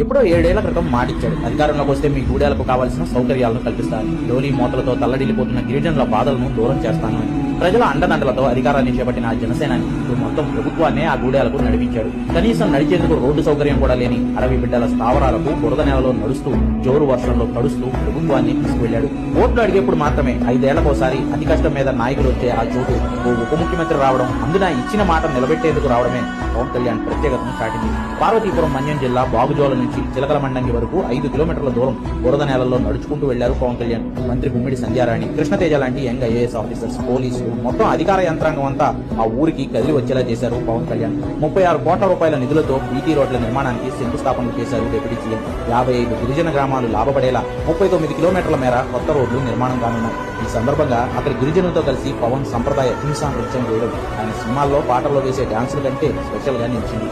ఎప్పుడో 7 ఏళ్ల క్రితం మాటిచ్చాడు, అధికారంలోకి వస్తే మీ గూడెలకు కావాల్సిన సౌకర్యాలను కల్పిస్తాను, డోలీ మూతలతో తల్లడిల్లిపోతున్న గిరిజనుల బాధలను దూరం చేస్తాను అని. ప్రజల అండదండలతో అధికారాన్ని చేపట్టిన ఆ జనసేనాని ఇప్పుడు మొత్తం ప్రభుత్వాన్నే ఆ గూడెలకు నడిపించాడు. కనీసం నడిచేందుకు రోడ్డు సౌకర్యం కూడా లేని అడవి బిడ్డల స్థావరాలకు బురద నేలలో నడుస్తూ జోరు వర్షంలో తడుస్తూ ప్రభుత్వాన్ని తీసుకువెళ్లాడు. ఓట్లు అడిగేప్పుడు మాత్రమే 5 ఏళ్లకోసారి అతి కష్టం మీద నాయకులు వచ్చే ఆ చోటు ఓ ఉప ముఖ్యమంత్రి రావడం, అందున ఇచ్చిన మాట నిలబెట్టేందుకు రావడమే పవన్ కళ్యాణ్ ప్రత్యేకతను చాటింది. పార్వతీపురం మన్యం జిల్లా బాగుజోల నుంచి చిలకల మండంగి వరకు 5 కిలోమీటర్ల దూరం బురద నేలల్లో నడుచుకుంటూ వెళ్లారు పవన్ కళ్యాణ్. మంత్రి గుమ్మిడి సంధ్యారాణి, కృష్ణతేజ లాంటి యంగ్ ఐఏఎస్ ఆఫీసర్స్, పోలీసులు, మొత్తం అధికార యంత్రాంగం అంతా ఆ ఊరికి కదిలి వచ్చేలా చేశారు పవన్ కళ్యాణ్. 36 కోట్ల రూపాయల నిధులతో బీటీ రోడ్ల నిర్మాణానికి శంకుస్థాపనలు చేశారు డిప్యూటీ సీఎం. 55 గిరిజన గ్రామాలు లాభపడేలా 39 కిలోమీటర్ల మేర కొత్త రోడ్లు నిర్మాణం కానున్నాయి. ఈ సందర్భంగా అక్కడి గిరిజనులతో కలిసి పవన్ సంప్రదాయ హింసా నృత్యం వేయడం ఆయన సినిమాల్లో పాటల్లో వేసే డాన్సుల కంటే స్పెషల్ గా నిలిచింది.